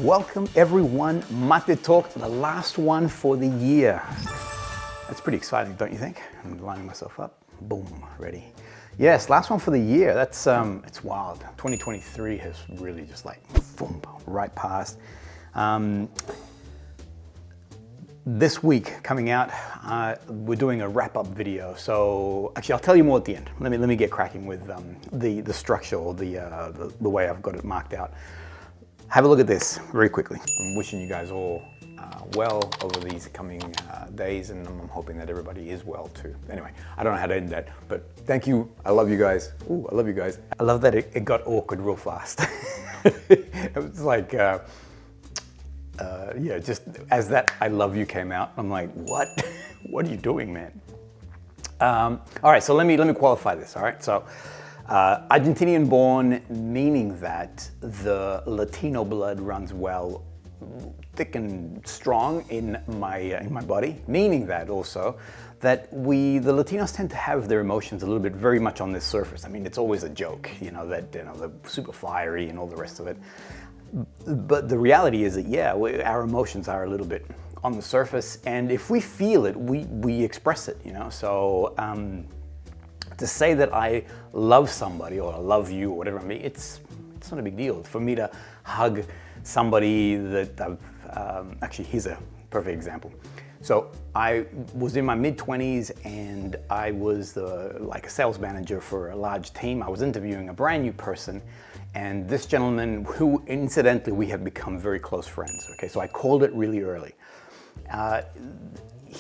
Welcome everyone, Maté Talk, the last one for the year. That's pretty exciting, don't you think? I'm lining myself up. Boom, ready. Yes, last one for the year. That's it's wild. 2023 has really just like boom, right past. This week coming out, we're doing a wrap-up video. So actually, I'll tell you more at the end. Let me get cracking with the structure or the way I've got it marked out. Have a look at this very quickly. I'm wishing you guys all well over these coming days, and I'm hoping that everybody is well too. Anyway, I don't know how to end that, but thank you. I love you guys. Ooh, I love you guys. I love that it got awkward real fast. It was like, yeah, just as that I love you came out, I'm like, what? What are you doing, man? All right, so let me qualify this, all right? So, Argentinian born, meaning that the Latino blood runs well, thick and strong in my body, meaning that also that the Latinos tend to have their emotions a little bit very much on this surface. I mean, it's always a joke, that they're super fiery and all the rest of it. But the reality is that, yeah, our emotions are a little bit on the surface, and if we feel it, we express it, So to say that I love somebody or I love you or whatever, I mean, it's not a big deal. For me to hug somebody that actually, here's a perfect example. So I was in my mid-20s and I was like a sales manager for a large team. I was interviewing a brand new person, and this gentleman, who incidentally we have become very close friends. Okay, so I called it really early.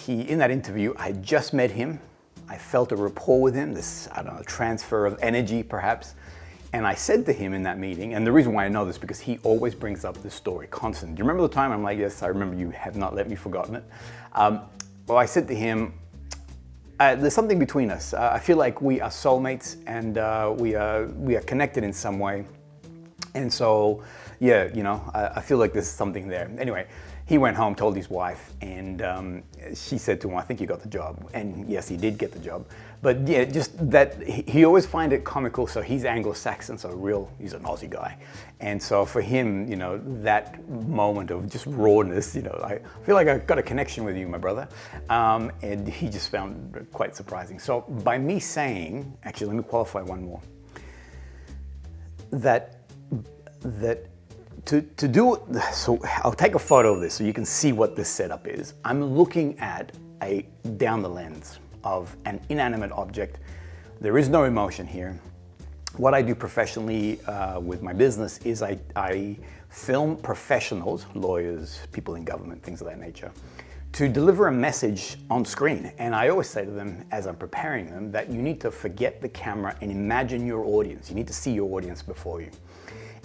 In that interview, I just met him. I felt a rapport with him, this, I don't know, transfer of energy perhaps. And I said to him in that meeting, and the reason why I know this, because he always brings up this story constantly. Do you remember the time? I'm like, yes, I remember, you have not let me forgotten it. Well, I said to him, there's something between us. I feel like we are soulmates, and we are connected in some way. And so, yeah, I feel like there's something there. Anyway, he went home, told his wife, and she said to him, I think you got the job. And yes, he did get the job. But yeah, just that, he always find it comical. So he's Anglo-Saxon, so he's an Aussie guy. And so for him, that moment of just rawness, I feel like I got a connection with you, my brother. And he just found it quite surprising. So by me saying, actually, let me qualify one more, to do it, so I'll take a photo of this so you can see what this setup is. I'm looking at down the lens of an inanimate object. There is no emotion here. What I do professionally with my business is I film professionals, lawyers, people in government, things of that nature, to deliver a message on screen. And I always say to them, as I'm preparing them, that you need to forget the camera and imagine your audience. You need to see your audience before you.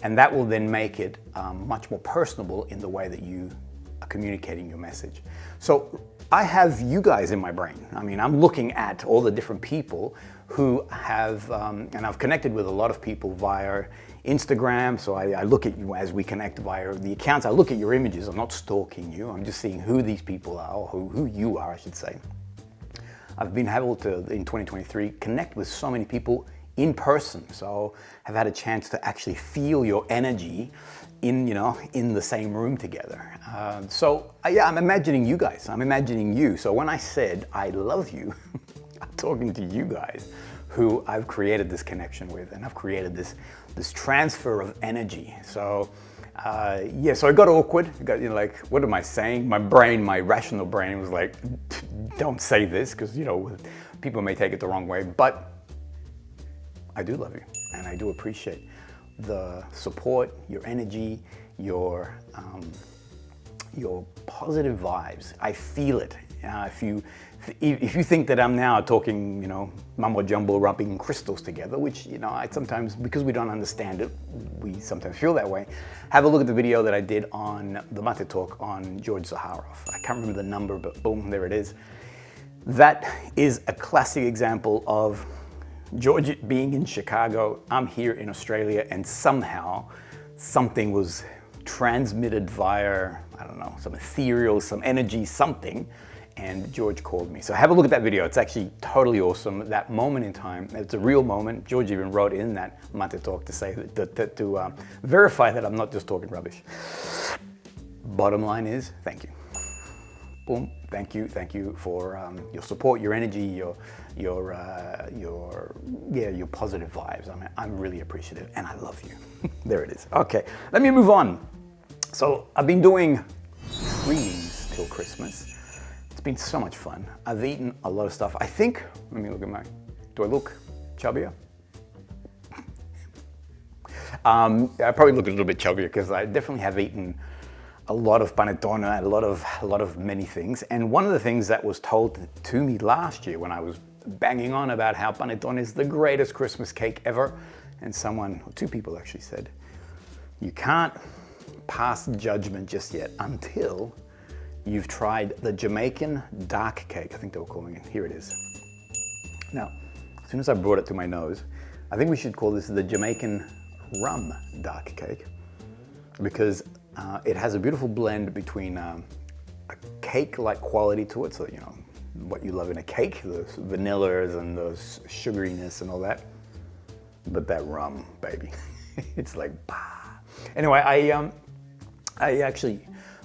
And that will then make it much more personable in the way that you are communicating your message. So I have you guys in my brain. I mean, I'm looking at all the different people who have, and I've connected with a lot of people via Instagram. So I look at you as we connect via the accounts. I look at your images. I'm not stalking you. I'm just seeing who these people are, or who you are, I should say. I've been able to, in 2023, connect with so many people in person, so I've had a chance to actually feel your energy in the same room together. So yeah, I'm imagining you guys. I'm imagining you. So when I said I love you, I'm talking to you guys, who I've created this connection with, and I've created this transfer of energy. So yeah, so it got awkward. It got, like, what am I saying? My brain, my rational brain, was like, don't say this, because people may take it the wrong way. But I do love you, and I do appreciate the support, your energy, your positive vibes. I feel it. If you think that I'm now talking, mumbo jumbo, rubbing crystals together, which I sometimes, because we don't understand it, we sometimes feel that way. Have a look at the video that I did on the Maté Talk on Xerjoff. I can't remember the number, but boom, there it is. That is a classic example of George being in Chicago, I'm here in Australia, and somehow something was transmitted via, I don't know, some ethereal, some energy, something, and George called me. So have a look at that video. It's actually totally awesome. That moment in time, it's a real moment. George even wrote in that Maté Talk to say to verify that I'm not just talking rubbish. Bottom line is, thank you. Boom, thank you for your support, your energy, your positive vibes. I mean, I'm really appreciative and I love you. There it is. Okay, let me move on. So I've been doing screenings till Christmas. It's been so much fun. I've eaten a lot of stuff. I think, let me look at do I look chubbier? I probably look a little bit chubbier because I definitely have eaten a lot of panettone, a lot of many things. And one of the things that was told to me last year when I was banging on about how panettone is the greatest Christmas cake ever, and two people actually said, you can't pass judgment just yet until you've tried the Jamaican dark cake, I think they were calling it. Here it is. Now, as soon as I brought it to my nose, I think we should call this the Jamaican rum dark cake, because it has a beautiful blend between a cake-like quality to it, so you know what you love in a cake, the vanillas and the sugariness and all that, but that rum, baby, it's like, bah. Anyway,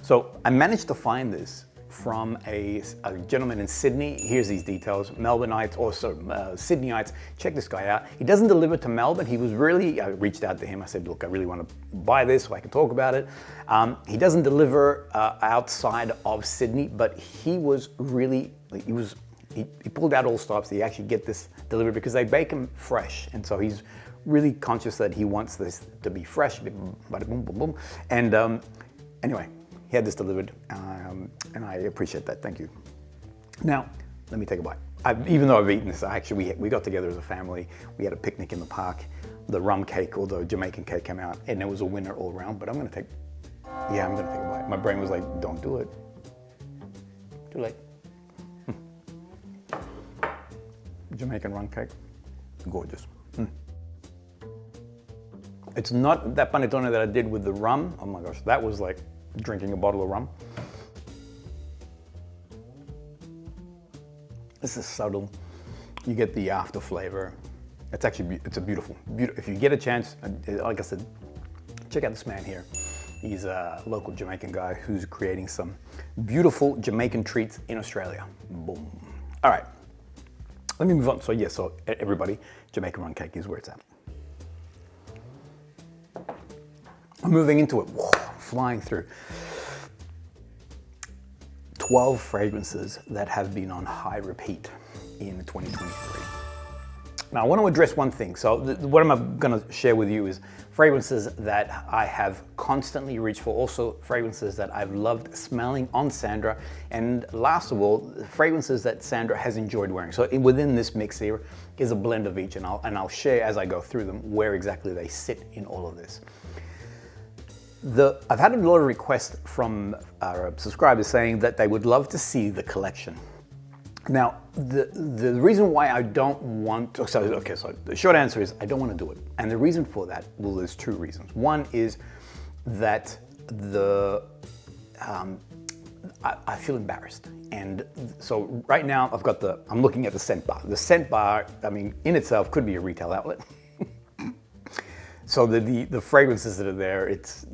so I managed to find this from a gentleman in Sydney. Here's these details. Melbourneites, Sydneyites, check this guy out. He doesn't deliver to Melbourne. He was really, I reached out to him. I said, look, I really want to buy this so I can talk about it. He doesn't deliver outside of Sydney, but he was really, he pulled out all stops. He actually get this delivered because they bake them fresh. And so he's really conscious that he wants this to be fresh, bada boom, boom, boom. And anyway, he had this delivered, and I appreciate that. Thank you. Now, let me take a bite. Even though I've eaten this, we got together as a family. We had a picnic in the park. The rum cake, or the Jamaican cake, came out, and it was a winner all around. But I'm gonna take a bite. My brain was like, don't do it. Too late. Jamaican rum cake, gorgeous. It's not that panettone that I did with the rum. Oh my gosh, that was like drinking a bottle of rum. This is subtle. You get the after flavor. It's actually, it's a beautiful. If you get a chance, like I said, check out this man here. He's a local Jamaican guy who's creating some beautiful Jamaican treats in Australia. Boom. All right, let me move on. So so everybody, Jamaican rum cake is where it's at. I'm moving into it. Whoa, flying through. 12 fragrances that have been on high repeat in 2023. Now I want to address one thing. So what I'm going to share with you is fragrances that I have constantly reached for, also fragrances that I've loved smelling on Sandra, and last of all, fragrances that Sandra has enjoyed wearing. So within this mix here is a blend of each, and I'll share as I go through them where exactly they sit in all of this. I've had a lot of requests from our subscribers saying that they would love to see the collection. Now, the reason why I don't want to, so the short answer is I don't want to do it. And the reason for that, well, there's two reasons. One is that I feel embarrassed. And so right now I'm looking at the scent bar. The scent bar, I mean, in itself could be a retail outlet. So the fragrances that are there, it's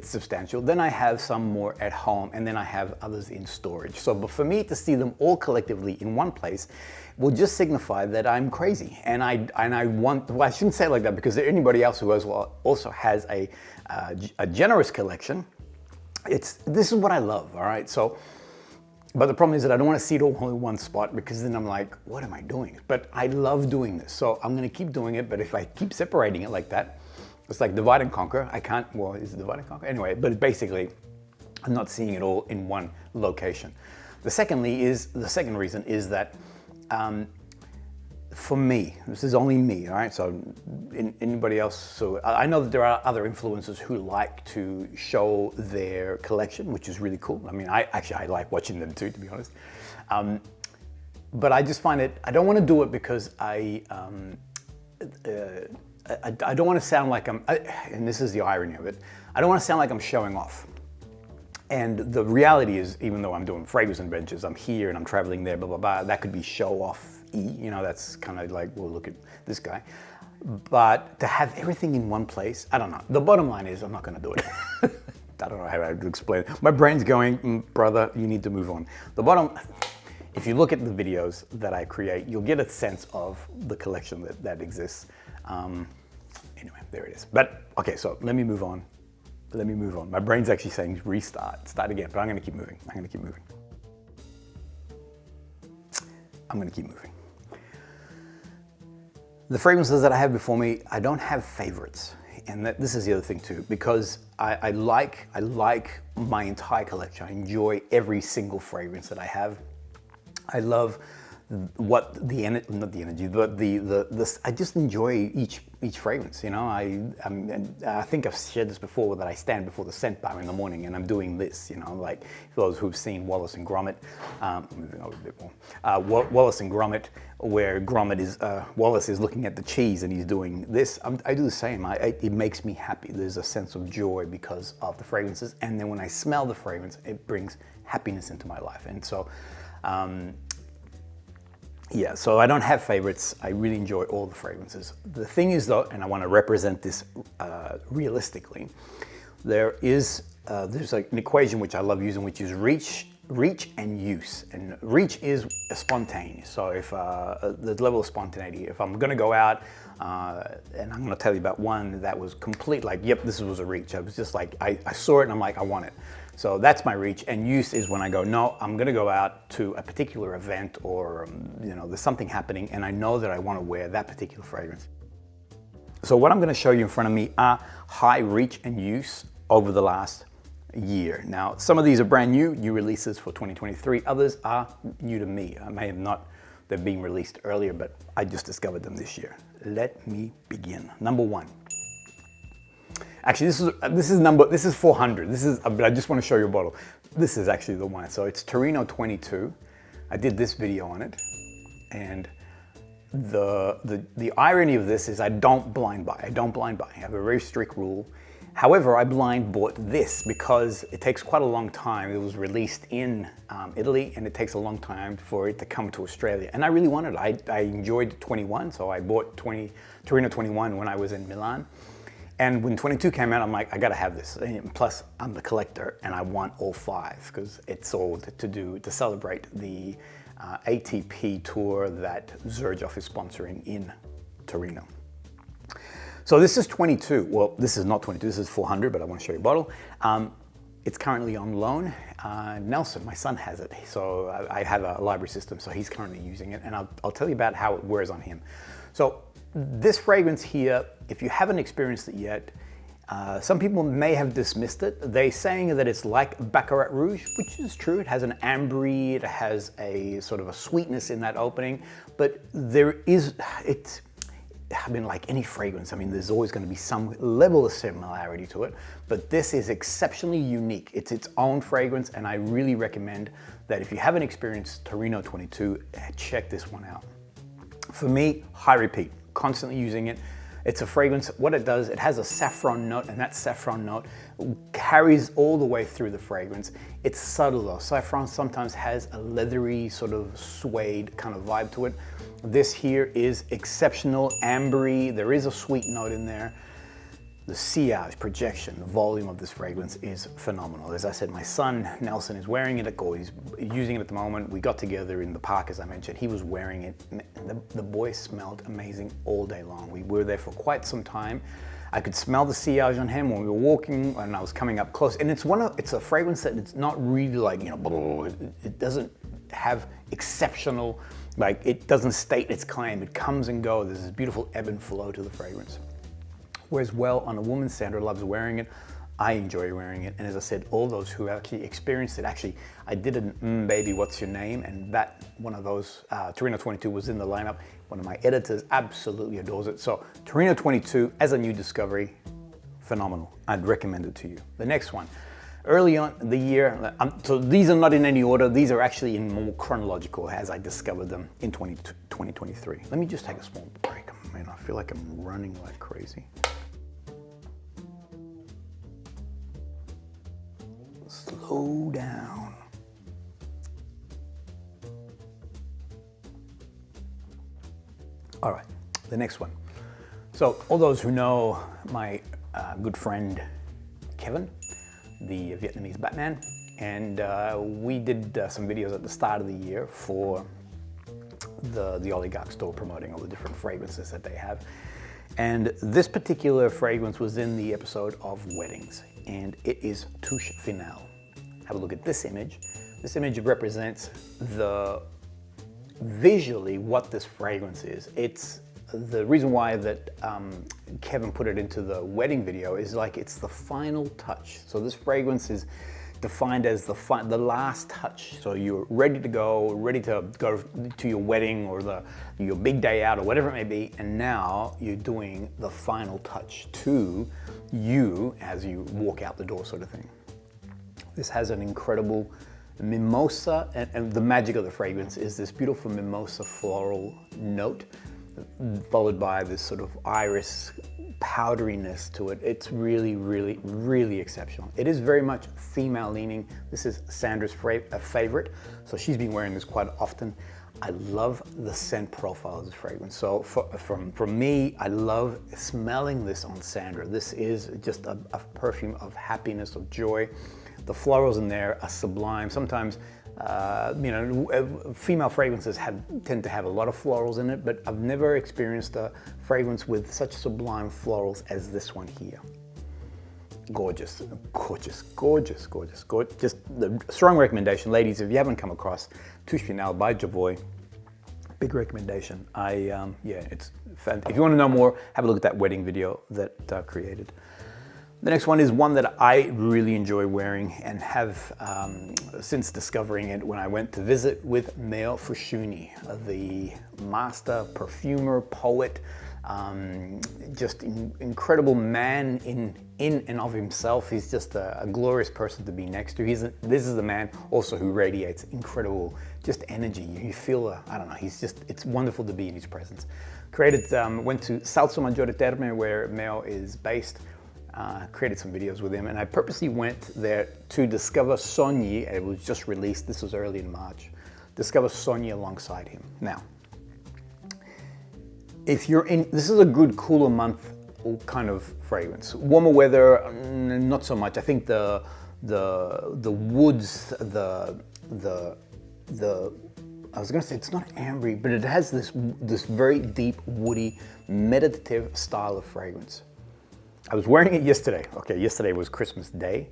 substantial. Then I have some more at home, and then I have others in storage. So but for me to see them all collectively in one place will just signify that I'm crazy. And I want, well, I shouldn't say it like that, because anybody else who also has a generous collection, this is what I love, all right? So, but the problem is that I don't want to see it all in one spot, because then I'm like, what am I doing? But I love doing this, so I'm going to keep doing it. But if I keep separating it like that, it's like divide and conquer. I can't, well, is it divide and conquer? Anyway, but basically, I'm not seeing it all in one location. The second reason is that for me, this is only me, all right? So anybody else, so I know that there are other influencers who like to show their collection, which is really cool. I mean, I like watching them too, to be honest. But I just find it, I don't want to do it because I don't want to sound like and this is the irony of it, I don't want to sound like I'm showing off. And the reality is, even though I'm doing fragrance adventures, I'm here and I'm traveling there, blah, blah, blah, that could be show off-y, you know, that's kind of like, well, look at this guy. But to have everything in one place, I don't know. The bottom line is I'm not going to do it. I don't know how to explain it. My brain's going, brother, you need to move on. The bottom, if you look at the videos that I create, you'll get a sense of the collection that exists. Anyway, there it is. But, okay, so let me move on. Let me move on. My brain's actually saying restart, start again, but I'm gonna keep moving. I'm gonna keep moving. I'm gonna keep moving. The fragrances that I have before me, I don't have favorites. And this is the other thing too, because I like my entire collection. I enjoy every single fragrance that I have. I love what the energy, not the energy, but I just enjoy each fragrance, you know. I think I've shared this before, that I stand before the scent bar in the morning and I'm doing this, you know, like those who've seen Wallace and Gromit, moving over a bit more, Wallace and Gromit, where Wallace is looking at the cheese and he's doing this. I do the same. It makes me happy. There's a sense of joy because of the fragrances, and then when I smell the fragrance, it brings happiness into my life. And so, yeah, so I don't have favorites. I really enjoy all the fragrances. The thing is though, and I want to represent this realistically, there's like an equation which I love using, which is reach and use. And reach is spontaneous. So if the level of spontaneity, if I'm gonna go out, and I'm gonna tell you about one that was complete, like, yep, this was a reach. I was just like, I saw it and I'm like, I want it. So that's my reach. And use is when I go, no, I'm gonna go out to a particular event, or you know, there's something happening and I know that I wanna wear that particular fragrance. So what I'm gonna show you in front of me are high reach and use over the last year. Now, some of these are brand new releases for 2023. Others are new to me. I may have not, they've been released earlier, but I just discovered them this year. Let me begin. Number one. Actually, this is 400. But I just want to show you a bottle. This is actually the one. So it's TORINO 22. I did this video on it, and the irony of this is I don't blind buy. I don't blind buy. I have a very strict rule. However, I blind bought this because it takes quite a long time. It was released in Italy, and it takes a long time for it to come to Australia. And I really wanted it. I enjoyed 21, so I bought TORINO 21 when I was in Milan. And when 22 came out, I'm like, I gotta have this. And plus, I'm the collector, and I want all 5 because it's all to celebrate the ATP tour that Xerjoff is sponsoring in Torino. So this is 22. Well, this is not 22. This is 400, but I want to show you a bottle. It's currently on loan. Nelson, my son, has it. So I have a library system, so he's currently using it, and I'll tell you about how it wears on him. So this fragrance here, if you haven't experienced it yet, some people may have dismissed it. They're saying that it's like Baccarat Rouge, which is true. It has an ambery, it has a sort of a sweetness in that opening, but I mean, like any fragrance, I mean, there's always going to be some level of similarity to it, but this is exceptionally unique. It's its own fragrance, and I really recommend that if you haven't experienced TORINO 22, check this one out. For me, high repeat, constantly using it. It's a fragrance, what it does, it has a saffron note, and that saffron note carries all the way through the fragrance. It's subtle though. Saffron sometimes has a leathery, sort of suede kind of vibe to it. This here is exceptional, ambery. There is a sweet note in there. The sillage, projection, the volume of this fragrance is phenomenal. As I said, my son, Nelson, is wearing it, or he's using it at the moment. We got together in the park, as I mentioned. He was wearing it. The boy smelled amazing all day long. We were there for quite some time. I could smell the sillage on him when we were walking, and I was coming up close. And it's a fragrance that it's not really like, you know, it doesn't have exceptional, like it doesn't state its claim. It comes and goes. There's this beautiful ebb and flow to the fragrance. Wears well on a woman. Sandra loves wearing it. I enjoy wearing it. And as I said, all those who actually experienced it, actually, I did an Baby, What's Your Name? And that one of those, TORINO 22 was in the lineup. One of my editors absolutely adores it. So TORINO 22 as a new discovery, phenomenal. I'd recommend it to you. The next one, early on in the year, so these are not in any order. These are actually in more chronological as I discovered them in 2023. Let me just take a small break. Man, I feel like I'm running like crazy. Slow down. All right, the next one. So all those who know my good friend Kevin the Vietnamese Batman. And we did some videos at the start of the year for the Oligarch store promoting all the different fragrances that they have. And this particular fragrance was in the episode of weddings, and it is Touche Finale. Have a look at this image. This image represents visually what this fragrance is. It's the reason why that Kevin put it into the wedding video is like it's the final touch. So this fragrance is defined as the last touch. So you're ready to go to your wedding or your big day out or whatever it may be, and now you're doing the final touch to you as you walk out the door, sort of thing. This has an incredible mimosa, and the magic of the fragrance is this beautiful mimosa floral note, followed by this sort of iris powderiness to it. It's really, really, really exceptional. It is very much female leaning. This is Sandra's favorite, so she's been wearing this quite often. I love the scent profile of this fragrance. So from me, I love smelling this on Sandra. This is just a perfume of happiness, of joy. The florals in there are sublime. Sometimes, you know, female fragrances tend to have a lot of florals in it, but I've never experienced a fragrance with such sublime florals as this one here. Gorgeous, gorgeous, gorgeous, gorgeous, gorgeous. Just the strong recommendation, ladies, if you haven't come across Touche Finale by Jovoy, big recommendation. Yeah, it's fantastic. If you want to know more, have a look at that wedding video that I created. The next one is one that I really enjoy wearing and have since discovering it when I went to visit with Meo Fusciuni, the master perfumer, poet, just incredible man in and of himself. He's just a glorious person to be next to. This is a man also who radiates incredible just energy. You feel, I don't know, it's wonderful to be in his presence. Went to Salso Maggiore Terme, where Meo is based. Created some videos with him, and I purposely went there to discover Sogni. It was just released, this was early in March. Discover Sogni alongside him. Now, if you're in, this is a good cooler month kind of fragrance. Warmer weather, not so much. I think the woods, I was gonna say it's not ambery, but it has this very deep, woody, meditative style of fragrance. I was wearing it yesterday. Okay, yesterday was Christmas Day.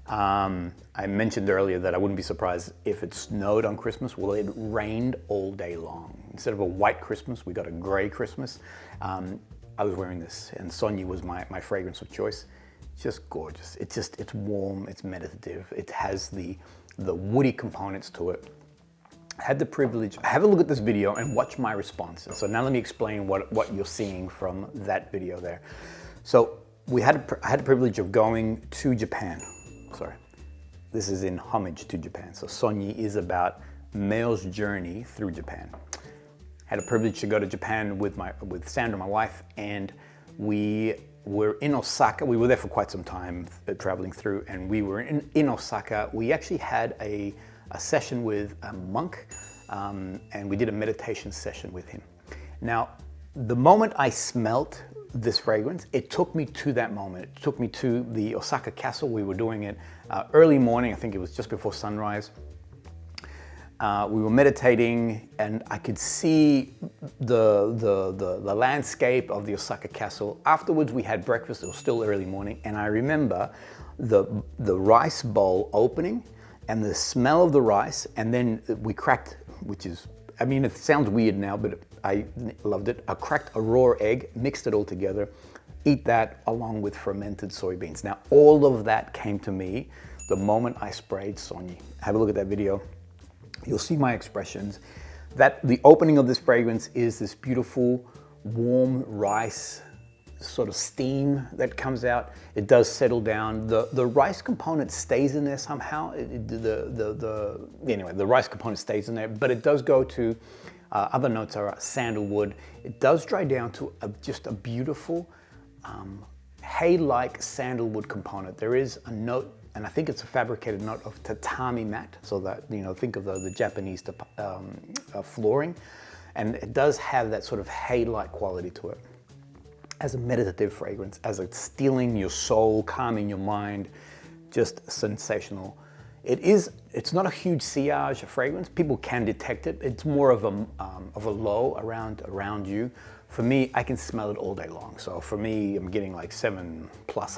I mentioned earlier that I wouldn't be surprised if it snowed on Christmas. Well, it rained all day long. Instead of a white Christmas, we got a gray Christmas. I was wearing this, and Sogni was my fragrance of choice. It's just gorgeous. It's warm, it's meditative. It has the woody components to it. I had the privilege, have a look at this video and watch my responses. So now let me explain what you're seeing from that video there. So I had the privilege of going to Japan. Sorry, this is in homage to Japan. So Sogni is about Meo's journey through Japan. Had a privilege to go to Japan with Sandra, my wife, and we were in Osaka. We were there for quite some time, traveling through, and we were in Osaka. We actually had a session with a monk, and we did a meditation session with him. Now, the moment I smelt this fragrance, it took me to that moment. It took me to the Osaka castle. We were doing it early morning. I think it was just before sunrise. We were meditating, and I could see the landscape of the Osaka castle. Afterwards, we had breakfast. It was still early morning, and I remember the rice bowl opening and the smell of the rice, and then we cracked, which is, I mean, it sounds weird now, but I loved it. I cracked a raw egg, mixed it all together, eat that along with fermented soybeans. Now, all of that came to me the moment I sprayed Sogni. Have a look at that video. You'll see my expressions. The opening of this fragrance is this beautiful, warm rice sort of steam that comes out. It does settle down. The rice component stays in there somehow. Anyway, the rice component stays in there, but it does go to other notes are sandalwood. It does dry down to just a beautiful hay-like sandalwood component. There is a note, and I think it's a fabricated note of tatami mat, so that, you know, think of the Japanese flooring, and it does have that sort of hay-like quality to it. As a meditative fragrance, as a stealing your soul, calming your mind, just sensational. It's not a huge sillage fragrance. People can detect it. It's more of a low around you. For me, I can smell it all day long. So for me, I'm getting like 7+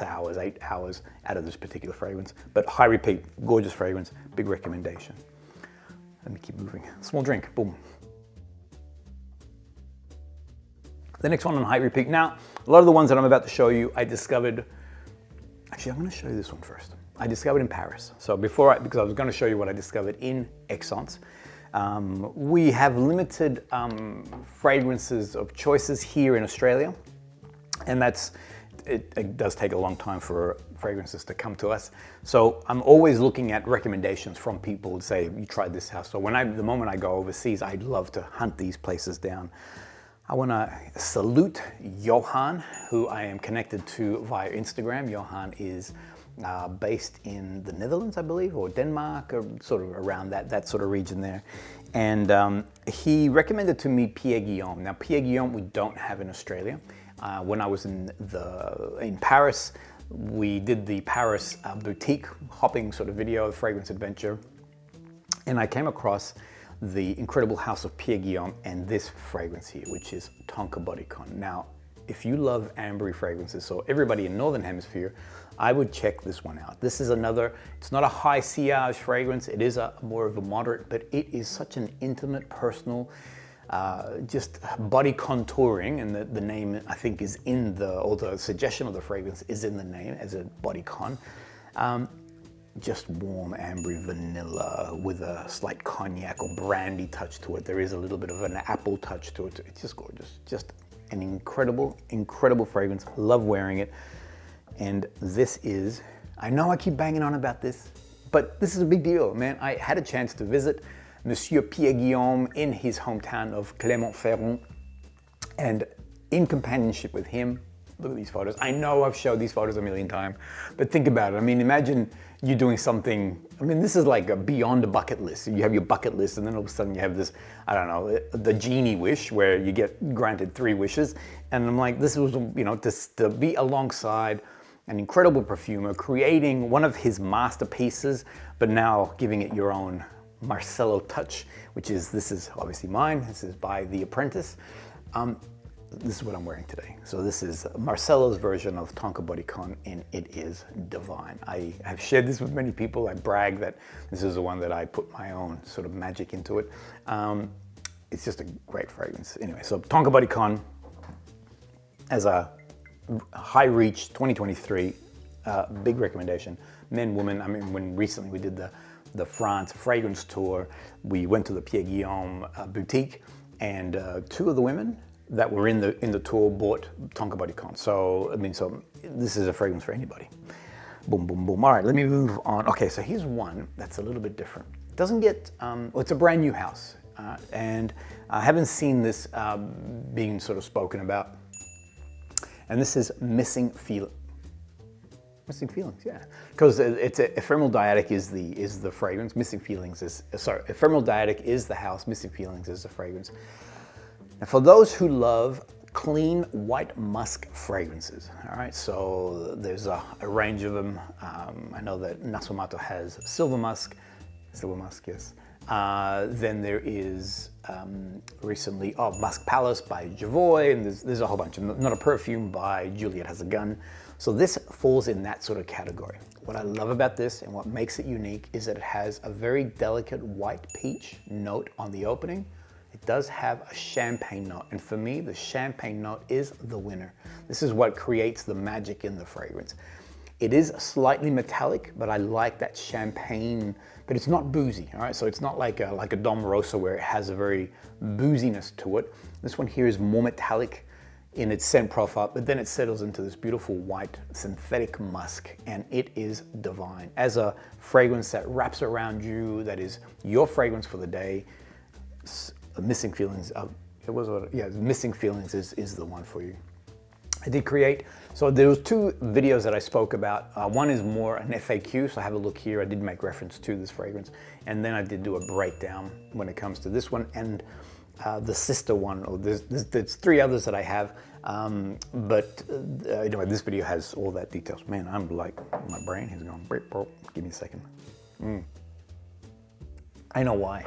hours, 8 hours out of this particular fragrance. But high repeat, gorgeous fragrance, big recommendation. Let me keep moving. Small drink, boom. The next one on high repeat. Now, a lot of the ones that I'm about to show you, I discovered, actually I'm gonna show you this one first. I discovered in Paris. So because I was gonna show you what I discovered in Aix-en-Provence. We have limited fragrances of choices here in Australia. And it does take a long time for fragrances to come to us. So I'm always looking at recommendations from people who say, you tried this house. So the moment I go overseas, I'd love to hunt these places down. I want to salute Johan, who I am connected to via Instagram. Johan is based in the Netherlands, I believe, or Denmark, or sort of around that sort of region there. And he recommended to me Pierre Guillaume. Now, Pierre Guillaume we don't have in Australia. When I was in Paris, we did the Paris boutique hopping sort of video, fragrance adventure, and I came across the incredible house of Pierre Guillaume and this fragrance here, which is TONKA BODYKON. Now, if you love ambery fragrances, so everybody in Northern Hemisphere, I would check this one out. This is another, it's not a high sillage fragrance, it is more of a moderate, but it is such an intimate, personal, just body contouring, and the name I think is or the suggestion of the fragrance is in the name as a bodycon. Just warm, ambery vanilla with a slight cognac or brandy touch to it. There is a little bit of an apple touch to it. It's just gorgeous. Just an incredible, incredible fragrance. Love wearing it. And this is, I know I keep banging on about this, but this is a big deal, man. I had a chance to visit Monsieur Pierre Guillaume in his hometown of Clermont-Ferrand, and in companionship with him, look at these photos. I know I've showed these photos a million times, but think about it. I mean, imagine you doing something, I mean, this is like beyond a bucket list. You have your bucket list and then all of a sudden you have this, I don't know, the genie wish where you get granted 3 wishes. And I'm like, this was, you know, to be alongside an incredible perfumer, creating one of his masterpieces, but now giving it your own Marcelo touch, this is obviously mine. This is by The Apprentice. This is what I'm wearing today. So this is Marcelo's version of TONKA BODYKON, and it is divine. I have shared this with many people. I brag that this is the one that I put my own sort of magic into it. It's just a great fragrance. Anyway, so TONKA BODYKON as a high reach 2023, big recommendation. Men, women, I mean, when recently we did the France fragrance tour, we went to the Pierre Guillaume boutique, and 2 of the women that were in the tour bought TONKA BODYKON. So, I mean, so this is a fragrance for anybody. Boom, boom, boom. All right, let me move on. Okay, so here's one that's a little bit different. It doesn't get, well, it's a brand new house. And I haven't seen this being sort of spoken about. And this is Missing Feelings, yeah. Because it's Ephemeral Dyadic is the fragrance. Missing Feelings is, sorry, Ephemeral Dyadic is the house. Missing Feelings is the fragrance. Now, for those who love clean white musk fragrances, all right, so there's a range of them. I know that Natsumato has silver musk, yes. Then there is recently Musk Palace by Jovoy, and there's a whole bunch. Not a Perfume by Juliet Has a Gun. So this falls in that sort of category. What I love about this and what makes it unique is that it has a very delicate white peach note on the opening. It does have a champagne note, and for me, the champagne note is the winner. This is what creates the magic in the fragrance. It is slightly metallic, but I like that champagne, but it's not boozy, all right? So it's not like a Dom Rosa where it has a very booziness to it. This one here is more metallic in its scent profile, but then it settles into this beautiful white synthetic musk, and it is divine. As a fragrance that wraps around you, that is your fragrance for the day, Missing Feelings, Missing Feelings is the one for you. I did create, so there was 2 videos that I spoke about. One is more an FAQ, so have a look here. I did make reference to this fragrance, and then I did do a breakdown when it comes to this one. And the sister one, or there's 3 others that I have. Anyway, this video has all that details. Man, I'm like, my brain is going, beep, beep. Give me a second. I know why.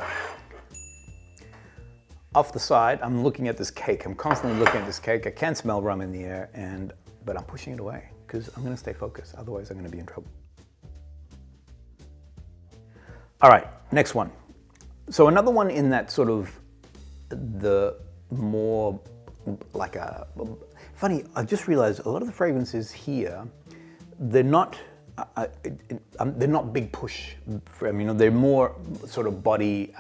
Off the side, I'm looking at this cake. I'm constantly looking at this cake. I can smell rum in the air, but I'm pushing it away because I'm gonna stay focused. Otherwise, I'm gonna be in trouble. All right, next one. So another one in that sort of the more like a, funny, I just realized a lot of the fragrances here, they're not big push. They're more sort of body,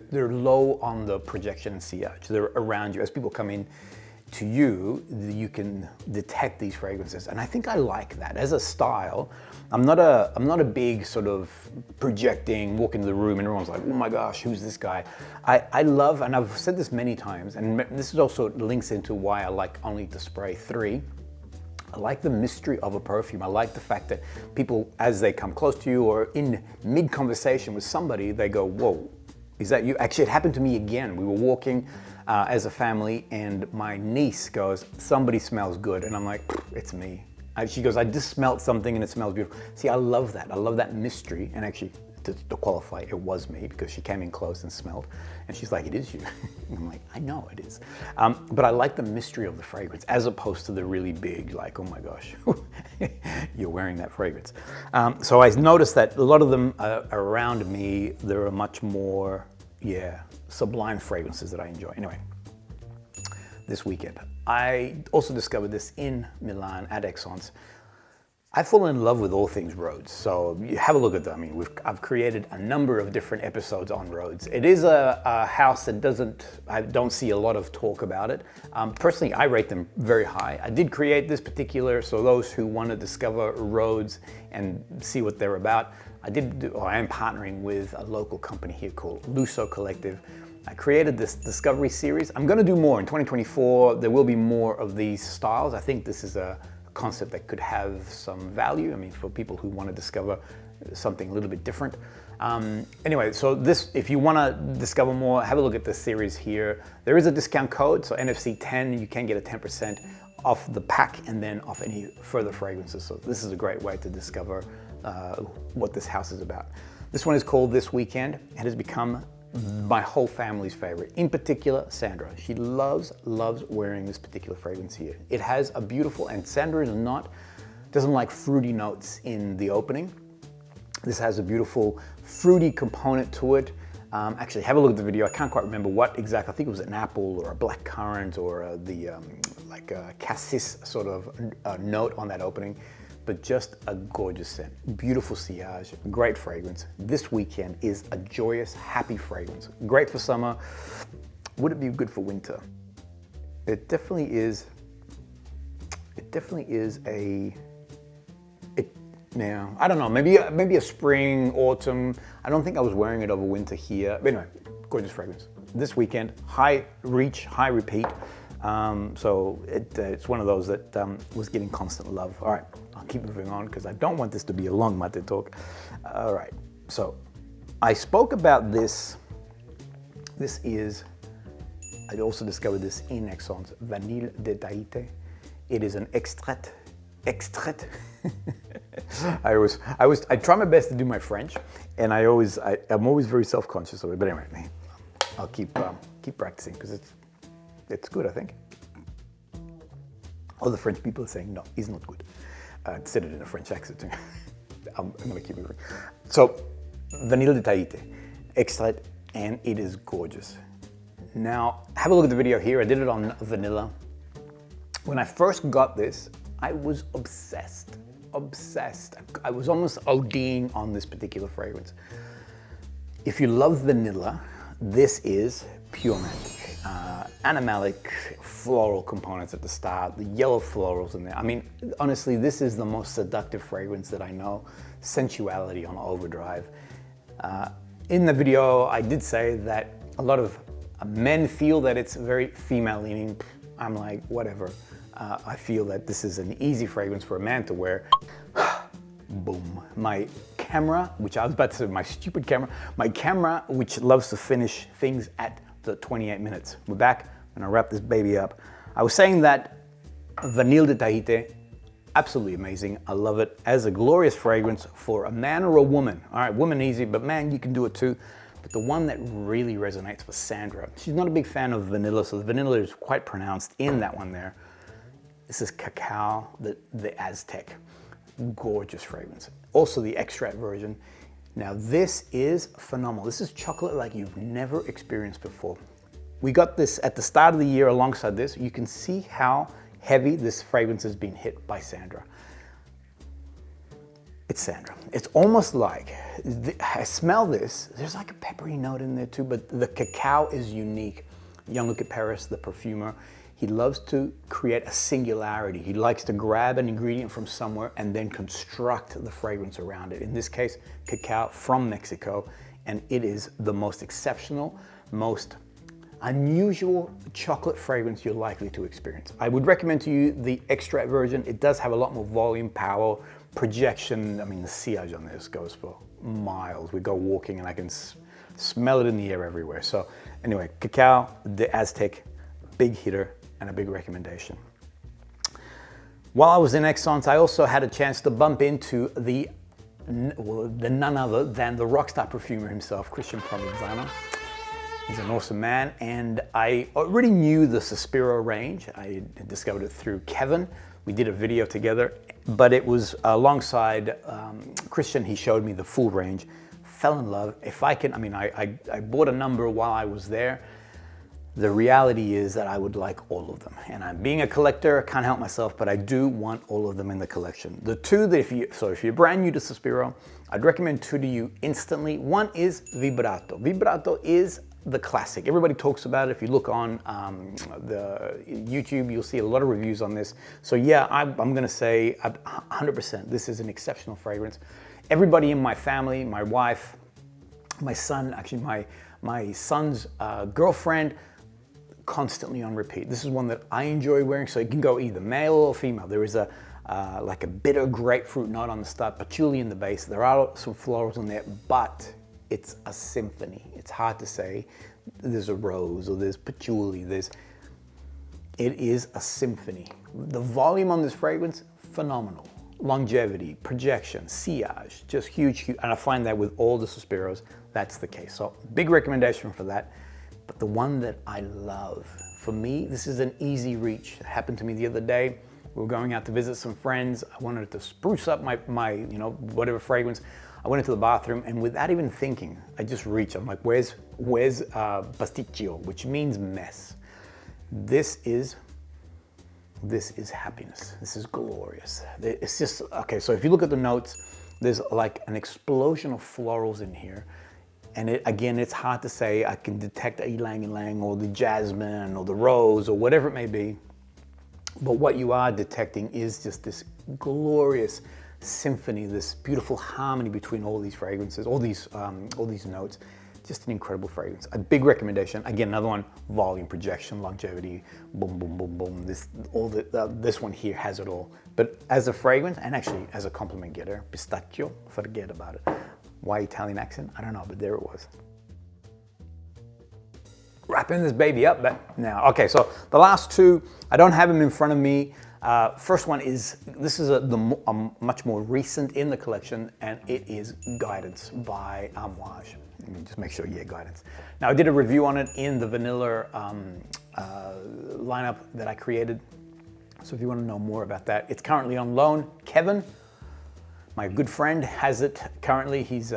they're low on the projection and sillage. They're around you. As people come in to you, you can detect these fragrances. And I think I like that. As a style, I'm not a big sort of projecting, walk into the room and everyone's like, oh my gosh, who's this guy? I love, and I've said this many times, and this is also links into why I like only to spray 3. I like the mystery of a perfume. I like the fact that people, as they come close to you or in mid-conversation with somebody, they go, whoa, is that you? Actually, it happened to me again. We were walking as a family and my niece goes, somebody smells good. And I'm like, it's me. And she goes, I just smelled something and it smells beautiful. See, I love that. I love that mystery. And actually, to qualify, it was me because she came in close and smelled. And she's like, it is you. And I'm like, I know it is. But I like the mystery of the fragrance as opposed to the really big, like, oh my gosh, you're wearing that fragrance. So I noticed that a lot of them around me, there are much more, sublime fragrances that I enjoy. Anyway, this weekend, I also discovered this in Milan at Exons. I've fallen in love with all things roads, so you have a look at them. I've created a number of different episodes on roads. It is a house that I don't see a lot of talk about it. Personally, I rate them very high. I did create this particular, so those who want to discover roads and see what they're about, I am partnering with a local company here called Luso Collective. I created this discovery series. I'm going to do more in 2024. There will be more of these styles. I think this is a concept that could have some value. For people who want to discover something a little bit different. Anyway, so if you want to discover more, have a look at this series here. There is a discount code, so NFC10, you can get a 10% off the pack and then off any further fragrances. So this is a great way to discover what this house is about. This one is called This Weekend. It has become my whole family's favorite. In particular, Sandra. She loves wearing this particular fragrance here. It has a beautiful, and Sandra doesn't like fruity notes in the opening. This has a beautiful fruity component to it. Actually, have a look at the video. I can't quite remember what exactly. I think it was an apple or a black currant or like a cassis sort of note on that opening. But just a gorgeous scent. Beautiful sillage, great fragrance. This Weekend is a joyous, happy fragrance. Great for summer. Would it be good for winter? It definitely is. It definitely is I don't know, maybe a spring, autumn. I don't think I was wearing it over winter here. But anyway, gorgeous fragrance. This Weekend, high reach, high repeat. So it's one of those that was getting constant love. All right, I'll keep moving on because I don't want this to be a long Maté talk. All right, so I spoke about this. I also discovered this in Exons, Vanille de Tahiti. It is an extrait. I try my best to do my French, and I'm always very self-conscious of it. But anyway, I'll keep practicing because it's good, I think. All the French people are saying, no, it's not good. Said it in a French accent. I'm going to keep moving. So, Vanille de Tahiti, extrait, and it is gorgeous. Now, have a look at the video here. I did it on vanilla. When I first got this, I was obsessed. I was almost ODing on this particular fragrance. If you love vanilla, this is pure magic. Animalic floral components at the start, the yellow florals in there. Honestly, this is the most seductive fragrance that I know. Sensuality on overdrive. In the video, I did say that a lot of men feel that it's very female leaning. I'm like, whatever. I feel that this is an easy fragrance for a man to wear. Boom. My camera, which I was about to say, my stupid camera, which loves to finish things at the 28 minutes. We're back. I'm gonna wrap this baby up. I was saying that Vanille de Tahiti, absolutely amazing. I love it as a glorious fragrance for a man or a woman. All right, woman easy, but man, you can do it too. But the one that really resonates for Sandra, she's not a big fan of vanilla, so the vanilla is quite pronounced in that one there. This is CACAO, the Aztec. Gorgeous fragrance. Also the extract version. Now this is phenomenal. This is chocolate like you've never experienced before. We got this at the start of the year alongside this. You can see how heavy this fragrance has been hit by Sandra. It's Sandra. It's almost like, I smell this, there's like a peppery note in there too, but the cacao is unique. Young look at Perris, the perfumer. He loves to create a singularity. He likes to grab an ingredient from somewhere and then construct the fragrance around it. In this case, cacao from Mexico, and it is the most exceptional, most unusual chocolate fragrance you're likely to experience. I would recommend to you the extract version. It does have a lot more volume, power, projection. I mean, the sillage on this goes for miles. We go walking and I can smell it in the air everywhere. So anyway, cacao, the Aztec, big hitter and a big recommendation. While I was in Exxons, I also had a chance to bump into the none other than the rockstar perfumer himself, Christian Provenzano. He's an awesome man, and I already knew the Sospiro range. I discovered it through Kevin. We did a video together, but it was alongside Christian. He showed me the full range. Fell in love. If I can, I mean, I bought a number while I was there. The reality is that I would like all of them. And I'm being a collector, can't help myself, but I do want all of them in the collection. The two that if you're brand new to Sospiro, I'd recommend two to you instantly. One is Vibrato. Vibrato is the classic. Everybody talks about it. If you look on the YouTube, you'll see a lot of reviews on this. So yeah, I'm gonna say 100%, this is an exceptional fragrance. Everybody in my family, my wife, my son, actually my son's girlfriend, constantly on repeat. This is one that I enjoy wearing, so it can go either male or female. There is like a bitter grapefruit note on the start, patchouli in the base. There are some florals in there, but it's a symphony. It's hard to say there's a rose or there's patchouli. It is a symphony. The volume on this fragrance, phenomenal. Longevity, projection, sillage, just huge, huge. And I find that with all the Sospiros, that's the case. So big recommendation for that. But the one that I love, for me, this is an easy reach. It happened to me the other day. We were going out to visit some friends. I wanted to spruce up my you know, whatever fragrance. I went into the bathroom, and without even thinking, I just reached. I'm like, where's pasticcio, which means mess. This is happiness. This is glorious. It's just, okay, so if you look at the notes, there's like an explosion of florals in here. And again, it's hard to say. I can detect a ylang ylang or the jasmine or the rose or whatever it may be. But what you are detecting is just this glorious symphony, this beautiful harmony between all these fragrances, all these notes. Just an incredible fragrance. A big recommendation. Again, another one: volume, projection, longevity. Boom, boom, boom, boom. This one here has it all. But as a fragrance, and actually as a compliment getter, pistachio. Forget about it. Why Italian accent? I don't know, but there it was. Wrapping this baby up now. Okay, so the last two, I don't have them in front of me. First one is, this is a much more recent in the collection, and it is Guidance by Amouage. Let me just make sure, yeah, Guidance. Now, I did a review on it in the vanilla lineup that I created. So if you want to know more about that, it's currently on loan. Kevin, my good friend, has it currently. He's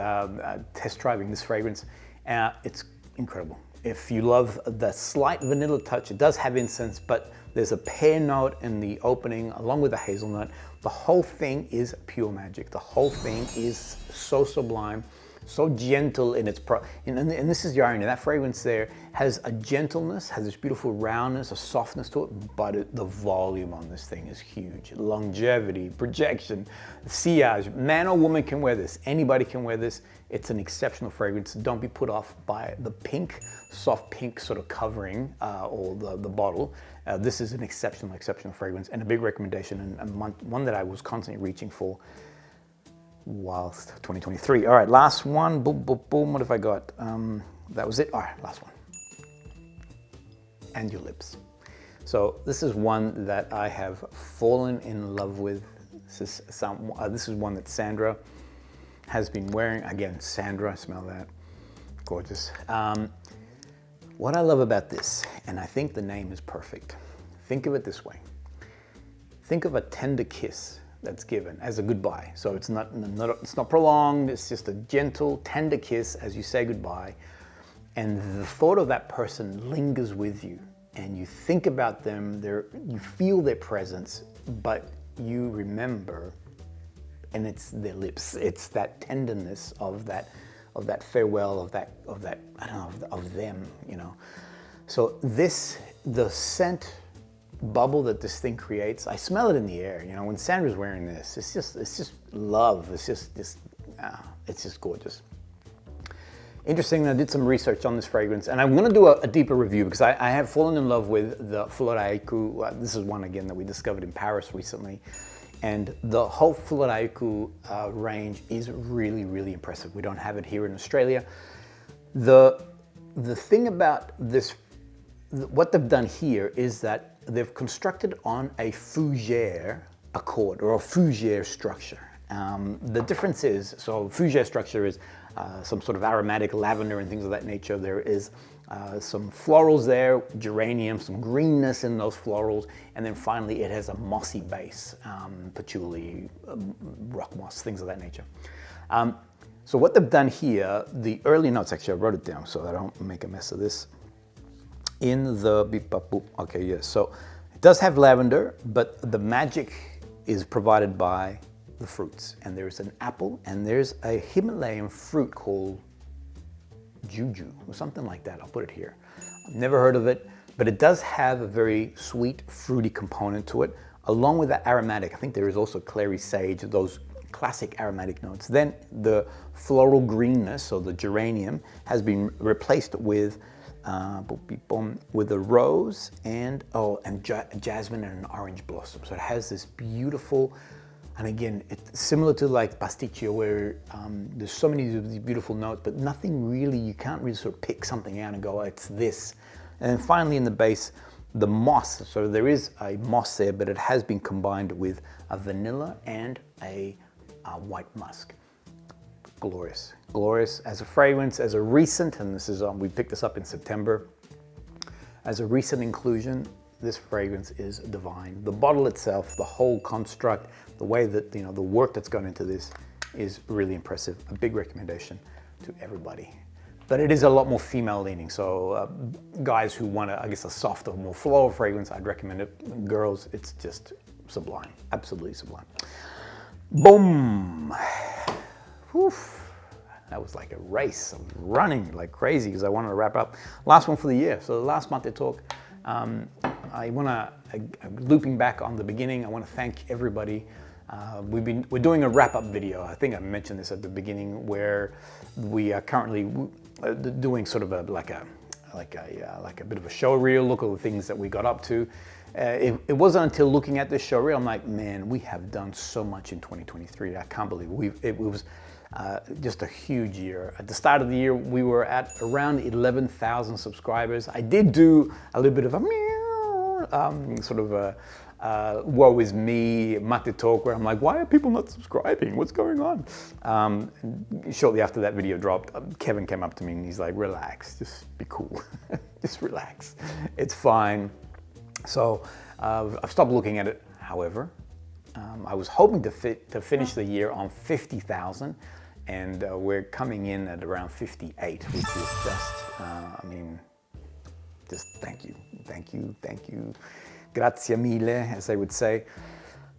test driving this fragrance. It's incredible. If you love the slight vanilla touch, it does have incense, but there's a pear note in the opening along with a hazelnut. The whole thing is pure magic. The whole thing is so sublime, so gentle in its and this is the irony. That fragrance there has a gentleness, has this beautiful roundness, a softness to it, but the volume on this thing is huge. Longevity, projection, sillage. Man or woman can wear this. Anybody can wear this. It's an exceptional fragrance. Don't be put off by the pink, soft pink sort of covering or the bottle. This is an exceptional fragrance, and a big recommendation, and one that I was constantly reaching for whilst 2023. All right, last one. Boom, boom, boom. What have I got? That was it. All right, last one. and your lips. So this is one that I have fallen in love with. This is one that Sandra has been wearing. Again, Sandra, smell that, gorgeous. What I love about this, and I think the name is perfect, think of it this way. Think of a tender kiss that's given as a goodbye. So it's not prolonged, it's just a gentle, tender kiss as you say goodbye. And the thought of that person lingers with you, and you think about them, you feel their presence, but you remember, and it's their lips. It's that tenderness of that farewell, of that I don't know, of them, you know. So the scent bubble that this thing creates, I smell it in the air. You know, when Sandra's wearing this, it's just love. It's just gorgeous. Interesting, I did some research on this fragrance, and I'm going to do a deeper review because I have fallen in love with the Floraiku. This is one, again, that we discovered in Paris recently. And the whole Floraiku range is really, really impressive. We don't have it here in Australia. The thing about this, what they've done here is that they've constructed on a fougere accord or a fougere structure. The difference is, so fougere structure is some sort of aromatic lavender and things of that nature. There is some florals there, geranium, some greenness in those florals, and then finally it has a mossy base, patchouli, rock moss, things of that nature. So what they've done here, the early notes, actually I wrote it down so I don't make a mess of this. In the beep, bop, boop, okay, yes, so it does have lavender, but the magic is provided by the fruits, and there's an apple and there's a Himalayan fruit called juju or something like that. I'll put it here. I've never heard of it, but it does have a very sweet, fruity component to it, along with that aromatic. I think there is also clary sage, those classic aromatic notes. Then the floral greenness, so the geranium, has been replaced with a rose and jasmine and an orange blossom. So it has this beautiful. And again, it's similar to like pasticcio, where there's so many of these beautiful notes, but nothing really, you can't really sort of pick something out and go, oh, it's this. And then finally in the base, the moss. So there is a moss there, but it has been combined with a vanilla and a white musk. Glorious, glorious as a fragrance, as a recent, and this is, we picked this up in September. As a recent inclusion, this fragrance is divine. The bottle itself, the whole construct, the way that, you know, the work that's gone into this is really impressive. A big recommendation to everybody. But it is a lot more female leaning. So guys who want, I guess, a softer, more floral fragrance, I'd recommend it. Girls, it's just sublime, absolutely sublime. Boom. Whew. That was like a race. I was running like crazy because I wanted to wrap up. Last one for the year. So the last Maté talk. I want to, looping back on the beginning, I want to thank everybody. We're doing a wrap-up video. I think I mentioned this at the beginning, where we are currently doing sort of like a bit of a show reel, look at the things that we got up to. It wasn't until looking at this show reel, I'm like, man, we have done so much in 2023. I can't believe it was just a huge year. At the start of the year, we were at around 11,000 subscribers. I did do a little bit of a sort of a woe is me Maté talk, where I'm like, why are people not subscribing? What's going on? Shortly after that video dropped, Kevin came up to me and he's like, relax, just be cool. Just relax. It's fine. So I've stopped looking at it. However, I was hoping to finish the year on 50,000, and we're coming in at around 58, which is just, I mean, just thank you, thank you, thank you. Grazie mille, as they would say.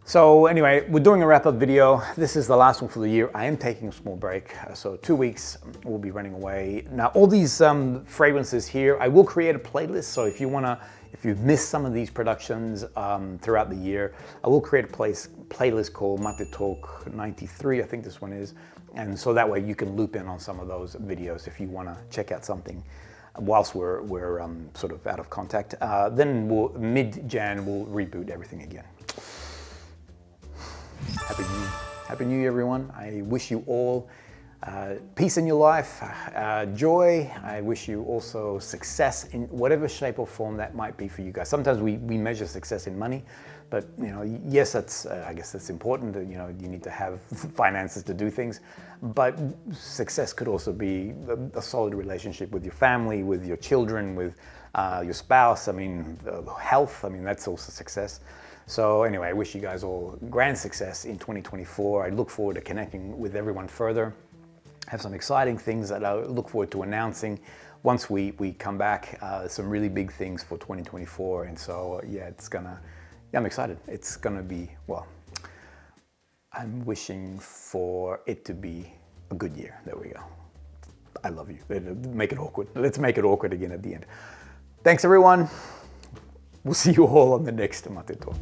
So anyway, we're doing a wrap-up video. This is the last one for the year. I am taking a small break, so 2 weeks we'll be running away. Now, all these fragrances here, I will create a playlist, so if you've missed some of these productions throughout the year, I will create a playlist called Maté Talk 93, I think this one is. And so that way you can loop in on some of those videos if you want to check out something whilst we're sort of out of contact. Then mid-Jan, we'll reboot everything again. Happy New Year, everyone. I wish you all peace in your life, joy. I wish you also success in whatever shape or form that might be for you guys. Sometimes we measure success in money, but you know, yes, that's I guess that's important. You know, you need to have finances to do things, but success could also be a solid relationship with your family, with your children, with your spouse. I mean, health. I mean, that's also success. So anyway, I wish you guys all grand success in 2024. I look forward to connecting with everyone further. I have some exciting things that I look forward to announcing once we come back. Some really big things for 2024, and so yeah, I'm excited. It's gonna be, well, I'm wishing for it to be a good year. There we go. I love you. Make it awkward. Let's make it awkward again at the end. Thanks everyone. We'll see you all on the next Maté Talk.